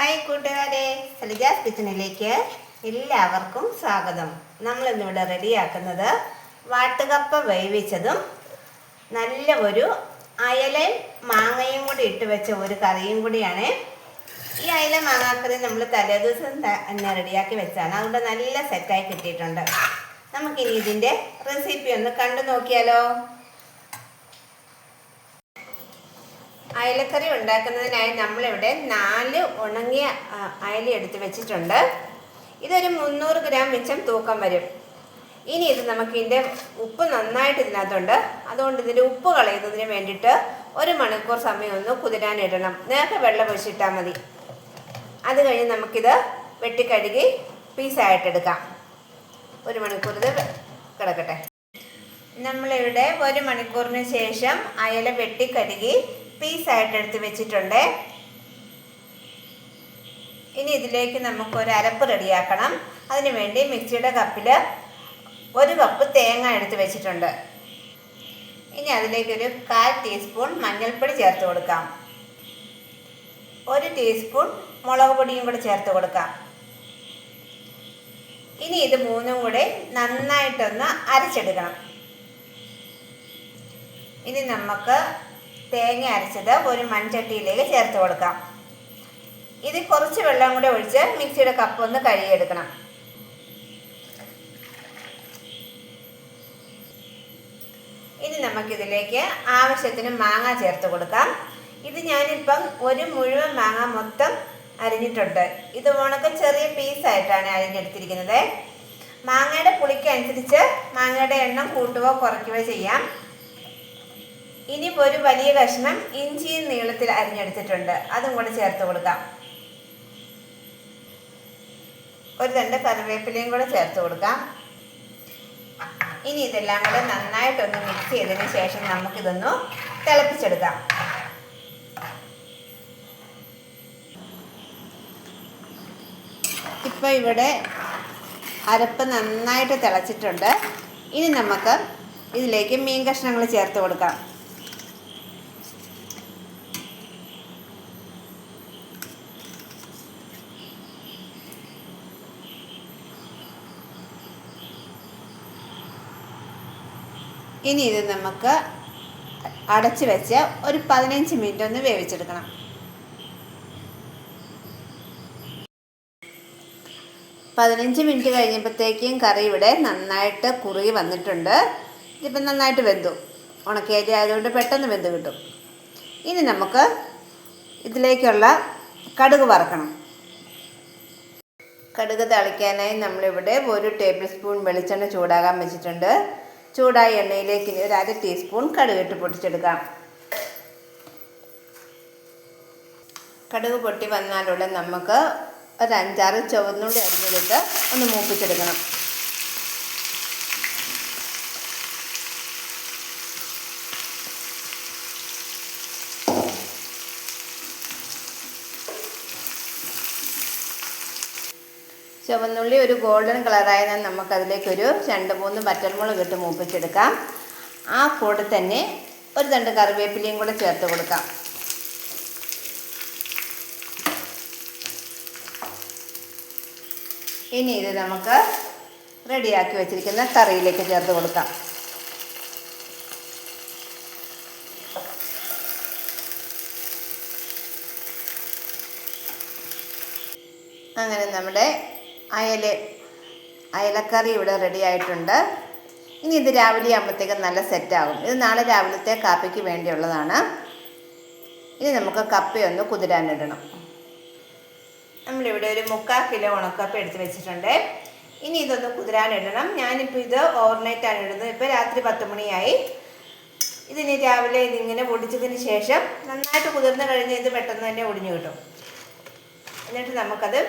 Hi കൂട്ടുകാരെ, സലിജാസ് കിച്ചണിലേക്ക് എല്ലാവർക്കും സ്വാഗതം. നമ്മളിന്നിവിടെ റെഡിയാക്കുന്നത് വാട്ടുകപ്പ വേവിച്ചതും നല്ല ഒരു അയലയും മാങ്ങയും കൂടി ഇട്ട് വെച്ച ഒരു കറിയും കൂടിയാണ്. ഈ അയല മാങ്ങാക്കറി നമ്മൾ തലേദിവസം തന്നെ റെഡിയാക്കി വെച്ചാണ്. അതുകൊണ്ട് നല്ല സെറ്റായി കിട്ടിയിട്ടുണ്ട്. നമുക്കിനി ഇതിൻ്റെ റെസിപ്പി ഒന്ന് കണ്ടു നോക്കിയാലോ. അയലക്കറി ഉണ്ടാക്കുന്നതിനായി നമ്മളിവിടെ 4 ഉണങ്ങിയ അയല എടുത്ത് വെച്ചിട്ടുണ്ട്. ഇതൊരു 300 ഗ്രാം വെച്ചും തൂക്കം വരും. ഇനി ഇത് നമുക്കിതിൻ്റെ ഉപ്പ് നന്നായിട്ട് ഇതിനകത്തുണ്ട്. അതുകൊണ്ട് ഇതിൻ്റെ ഉപ്പ് കളയുന്നതിന് വേണ്ടിയിട്ട് 1 മണിക്കൂർ സമയം ഒന്ന് കുതിരാനിടണം. നേരത്തെ വെള്ളം ഒഴിച്ചിട്ടാൽ മതി. അത് കഴിഞ്ഞ് നമുക്കിത് വെട്ടിക്കഴുകി പീസായിട്ടെടുക്കാം. 1 മണിക്കൂർ ഇത് കിടക്കട്ടെ. നമ്മളിവിടെ 1 മണിക്കൂറിന് ശേഷം അയല വെട്ടിക്കഴുകി പീസായിട്ട് എടുത്ത് വെച്ചിട്ടുണ്ട്. ഇനി ഇതിലേക്ക് നമുക്കൊരു അരപ്പ് റെഡിയാക്കണം. അതിനു വേണ്ടി മിക്സിയുടെ കപ്പിൽ 1 കപ്പ് തേങ്ങ എടുത്ത് വെച്ചിട്ടുണ്ട്. ഇനി അതിലേക്കൊരു 1/4 ടീസ്പൂൺ മഞ്ഞൾപ്പൊടി ചേർത്ത് കൊടുക്കാം. 1 ടീസ്പൂൺ മുളക് പൊടിയും കൂടെ ചേർത്ത് കൊടുക്കാം. ഇനി ഇത് മൂന്നും കൂടെ നന്നായിട്ടൊന്ന് അരച്ചെടുക്കണം. ഇനി നമുക്ക് തേങ്ങ അരച്ചത് ഒരു മൺചട്ടിയിലേക്ക് ചേർത്ത് കൊടുക്കാം. ഇത് കുറച്ച് വെള്ളം കൂടെ ഒഴിച്ച് മിക്സിയുടെ കപ്പ് ഒന്ന് കഴുകിയെടുക്കണം. ഇനി നമുക്കിതിലേക്ക് ആവശ്യത്തിന് മാങ്ങ ചേർത്ത് കൊടുക്കാം. ഇത് ഞാനിപ്പം ഒരു മുഴുവൻ മാങ്ങ മൊത്തം അരിഞ്ഞിട്ടുണ്ട്. ഇത് ഉണക്ക ചെറിയ പീസായിട്ടാണ് അരിഞ്ഞെടുത്തിരിക്കുന്നത്. മാങ്ങയുടെ പുളിക്കനുസരിച്ച് മാങ്ങയുടെ എണ്ണം കൂട്ടുകയോ കുറയ്ക്കുകയോ ചെയ്യാം. ഇനി ഒരു വലിയ കഷ്ണം ഇഞ്ചിയും നീളത്തിൽ അരിഞ്ഞെടുത്തിട്ടുണ്ട്. അതും കൂടെ ചേർത്ത് കൊടുക്കാം. 1 തണ്ട് കറിവേപ്പിലയും കൂടെ ചേർത്ത് കൊടുക്കാം. ഇനി ഇതെല്ലാം കൂടെ നന്നായിട്ടൊന്ന് മിക്സ് ചെയ്തതിന് ശേഷം നമുക്കിതൊന്ന് തിളപ്പിച്ചെടുക്കാം. ഇപ്പോൾ ഇവിടെ അരപ്പ് നന്നായിട്ട് തിളച്ചിട്ടുണ്ട്. ഇനി നമുക്ക് ഇതിലേക്ക് മീൻ കഷ്ണങ്ങൾ ചേർത്ത് കൊടുക്കാം. ഇനി ഇത് നമുക്ക് അടച്ചു വെച്ച് ഒരു 15 മിനിറ്റ് ഒന്ന് വേവിച്ചെടുക്കണം. 15 മിനിറ്റ് കഴിഞ്ഞപ്പോഴത്തേക്കും കറി ഇവിടെ നന്നായിട്ട് കുറുകി വന്നിട്ടുണ്ട്. ഇതിപ്പം നന്നായിട്ട് വെന്തു. ഉണക്കിയരി ആയതുകൊണ്ട് പെട്ടെന്ന് വെന്ത് കിട്ടും. ഇനി നമുക്ക് ഇതിലേക്കുള്ള കടുക് വറക്കണം. കടുക് തളിക്കാനായി നമ്മളിവിടെ 1 ടേബിൾ സ്പൂൺ വെളിച്ചെണ്ണ ചൂടാകാൻ വെച്ചിട്ടുണ്ട്. ചൂടായ എണ്ണയിലേക്ക് ഒരു 1/2 ടീസ്പൂൺ കടുകിട്ട് പൊട്ടിച്ചെടുക്കാം. കടുക് പൊട്ടി വന്നാലുള്ള നമുക്ക് ഒരു 5-6 ചുവന്നുള്ളി അരിഞ്ഞെടുത്ത് ഒന്ന് മൂപ്പിച്ചെടുക്കണം. ചുവന്നുള്ളി ഒരു ഗോൾഡൻ കളറായതിനാൽ നമുക്കതിലേക്കൊരു 2-3 പച്ചമുളക് ഇട്ട് മൂപ്പിച്ചെടുക്കാം. ആ കൂടെ തന്നെ 1 തണ്ട് കറിവേപ്പിലയും കൂടെ ചേർത്ത് കൊടുക്കാം. ഇനി ഇത് നമുക്ക് റെഡിയാക്കി വെച്ചിരിക്കുന്ന കറിയിലേക്ക് ചേർത്ത് കൊടുക്കാം. അങ്ങനെ നമ്മുടെ അയലക്കറി ഇവിടെ റെഡി ആയിട്ടുണ്ട്. ഇനി ഇത് രാവിലെ ആകുമ്പോഴത്തേക്കും നല്ല സെറ്റാകും. ഇത് നാളെ രാവിലത്തെ കാപ്പിക്ക് വേണ്ടിയുള്ളതാണ്. ഇനി നമുക്ക് കപ്പയൊന്ന് കുതിരാനിടണം. നമ്മളിവിടെ ഒരു 3/4 കിലോ ഉണക്കപ്പ എടുത്ത് വെച്ചിട്ടുണ്ട്. ഇനി ഇതൊന്ന് കുതിരാനിടണം. ഞാനിപ്പോൾ ഇത് ഓവർനൈറ്റാണ് ഇടുന്നത്. ഇപ്പോൾ രാത്രി 10 മണിയായി. ഇതിന് രാവിലെ ഇതിങ്ങനെ പൊടിച്ചതിന് ശേഷം നന്നായിട്ട് കുതിർന്ന് കഴിഞ്ഞ് ഇത് പെട്ടെന്ന് തന്നെ ഒടിഞ്ഞു കിട്ടും. എന്നിട്ട് നമുക്കത്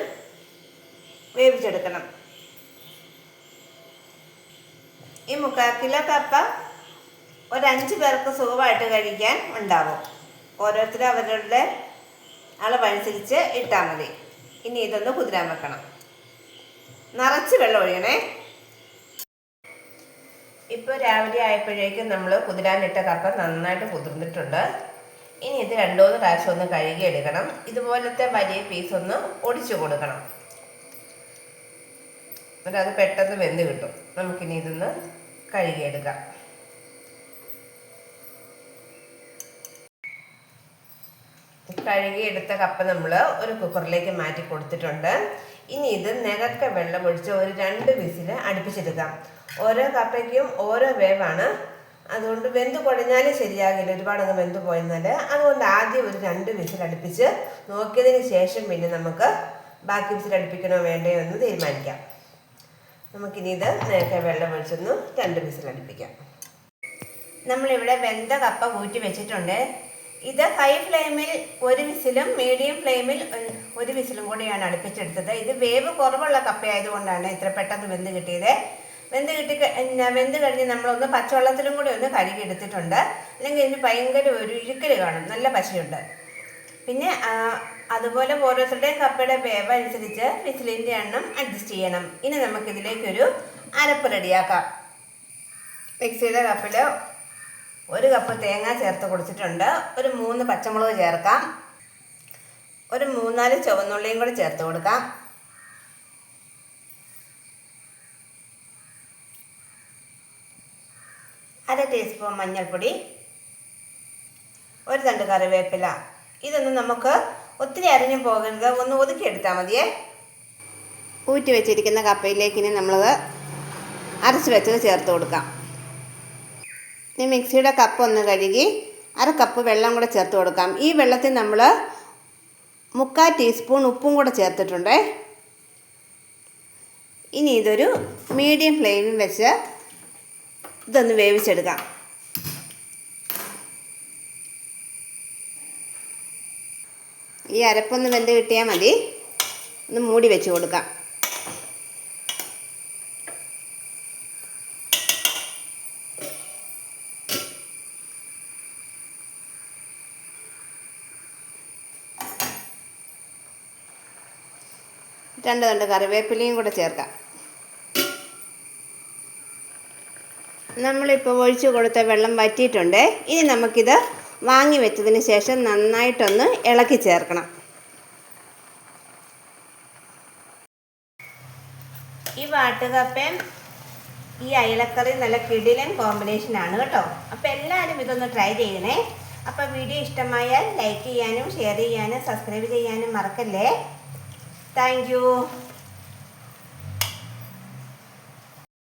വേവിച്ചെടുക്കണം. ഈ 3/4 കിലോ കപ്പ ഒരു 5 പേർക്ക് സുഖമായിട്ട് കഴിക്കാൻ ഉണ്ടാവും. ഓരോരുത്തരും അവരുടെ അളവനുസരിച്ച് ഇട്ടാൽ മതി. ഇനി ഇതൊന്ന് കുതിരാൻ വെക്കണം. നിറച്ച് വെള്ളം ഒഴിയണേ. ഇപ്പോൾ രാവിലെ ആയപ്പോഴേക്കും നമ്മൾ കുതിരാനിട്ട കപ്പ നന്നായിട്ട് കുതിർന്നിട്ടുണ്ട്. ഇനി ഇത് 2-3 പ്രാവശ്യം ഒന്ന് കഴുകിയെടുക്കണം. ഇതുപോലത്തെ വലിയ പീസ് ഒന്ന് ഒടിച്ചു കൊടുക്കണം. എന്നിട്ട് അത് പെട്ടെന്ന് വെന്ത് കിട്ടും. നമുക്കിനി ഇതൊന്ന് കഴുകിയെടുക്കാം. കഴുകിയെടുത്ത കപ്പ നമ്മൾ ഒരു കുക്കറിലേക്ക് മാറ്റി കൊടുത്തിട്ടുണ്ട്. ഇനി ഇത് നികക്ക വെള്ളം ഒഴിച്ച് ഒരു 2 വിസിൽ അടുപ്പിച്ചെടുക്കാം. ഓരോ കപ്പയ്ക്കും ഓരോ വേവാണ്. അതുകൊണ്ട് വെന്ത് കുഴഞ്ഞാലും ശരിയാകില്ല, ഒരുപാടങ്ങ് വെന്ത് പോയെന്നാൽ. അതുകൊണ്ട് ആദ്യം ഒരു 2 വിസിൽ അടുപ്പിച്ച് നോക്കിയതിന് ശേഷം പിന്നെ നമുക്ക് ബാക്കി വിസിൽ അടുപ്പിക്കണോ വേണ്ടയോ എന്ന് തീരുമാനിക്കാം. നമുക്കിനി ഇത് നേരത്തെ വെള്ളം ഒഴിച്ചൊന്ന് 2 വിസിൽ അടുപ്പിക്കാം. നമ്മളിവിടെ വെന്ത കപ്പ കൂറ്റി വെച്ചിട്ടുണ്ട്. ഇത് ഹൈ ഫ്ലെയിമിൽ 1 വിസിലും മീഡിയം ഫ്ലെയിമിൽ 1 വിസിലും കൂടിയാണ് അടുപ്പിച്ചെടുത്തത്. ഇത് വേവ് കുറവുള്ള കപ്പയായതുകൊണ്ടാണ് ഇത്ര പെട്ടെന്ന് വെന്ത് കിട്ടിയത്. വെന്ത് കഴിഞ്ഞ് നമ്മളൊന്ന് പച്ചവെള്ളത്തിലും കൂടി ഒന്ന് കഴുകി എടുത്തിട്ടുണ്ട്. അല്ലെങ്കിൽ ഇതിന് ഭയങ്കര ഒരു ഇഴുക്കൽ കാണും, നല്ല പശയുണ്ട്. പിന്നെ അതുപോലെ ഓരോരുത്തരുടെയും കപ്പയുടെ വേവ് അനുസരിച്ച് വിസിലിൻ്റെ എണ്ണം അഡ്ജസ്റ്റ് ചെയ്യണം. ഇനി നമുക്കിതിലേക്കൊരു അരപ്പ് റെഡിയാക്കാം. മിക്സിയുടെ കപ്പിൽ 1 കപ്പ് തേങ്ങ ചേർത്ത് കൊടുത്തിട്ടുണ്ട്. ഒരു 3 പച്ചമുളക് ചേർക്കാം. ഒരു 3-4 ചുവന്നുള്ളിയും കൂടി ചേർത്ത് കൊടുക്കാം. അര ടീസ്പൂൺ മഞ്ഞൾപ്പൊടി, 1 തണ്ട് കറിവേപ്പില. ഇതൊന്നും നമുക്ക് ഒത്തിരി അരിഞ്ഞു പോകരുത്, ഒന്ന് ഒതുക്കിയെടുത്താൽ മതിയേ. ഊറ്റി വെച്ചിരിക്കുന്ന കപ്പയിലേക്ക് ഇനി നമ്മൾ അരച്ച് വെച്ചത് ചേർത്ത് കൊടുക്കാം. ഇനി മിക്സിയുടെ കപ്പ് ഒന്ന് കഴുകി 1/2 കപ്പ് വെള്ളം കൂടെ ചേർത്ത് കൊടുക്കാം. ഈ വെള്ളത്തിൽ നമ്മൾ 3/4 ടീസ്പൂൺ ഉപ്പും കൂടെ ചേർത്തിട്ടുണ്ട്. ഇനി ഇതൊരു മീഡിയം ഫ്ലെയിമിൽ വെച്ച് ഇതൊന്ന് വേവിച്ചെടുക്കാം. ഈ അരപ്പൊന്ന് വെന്ത് കിട്ടിയാൽ മതി. ഒന്ന് മൂടി വെച്ച് കൊടുക്കാം. രണ്ട് തണ്ട് കറിവേപ്പിലയും കൂടെ ചേർക്കാം. നമ്മളിപ്പോൾ ഒഴിച്ചു കൊടുത്ത വെള്ളം വറ്റിയിട്ടുണ്ട്. ഇനി നമുക്കിത് വാങ്ങി വെച്ചതിന് ശേഷം നന്നായിട്ടൊന്ന് ഇളക്കി ചേർക്കണം. ഈ വാട്ടുകപ്പയും ഈ അയലക്കറി നല്ല കിടിലൻ കോമ്പിനേഷനാണ് കേട്ടോ. അപ്പോൾ എല്ലാവരും ഇതൊന്ന് ട്രൈ ചെയ്യണേ. അപ്പോൾ വീഡിയോ ഇഷ്ടമായാൽ ലൈക്ക് ചെയ്യാനും ഷെയർ ചെയ്യാനും സബ്സ്ക്രൈബ് ചെയ്യാനും മറക്കല്ലേ. Thank you.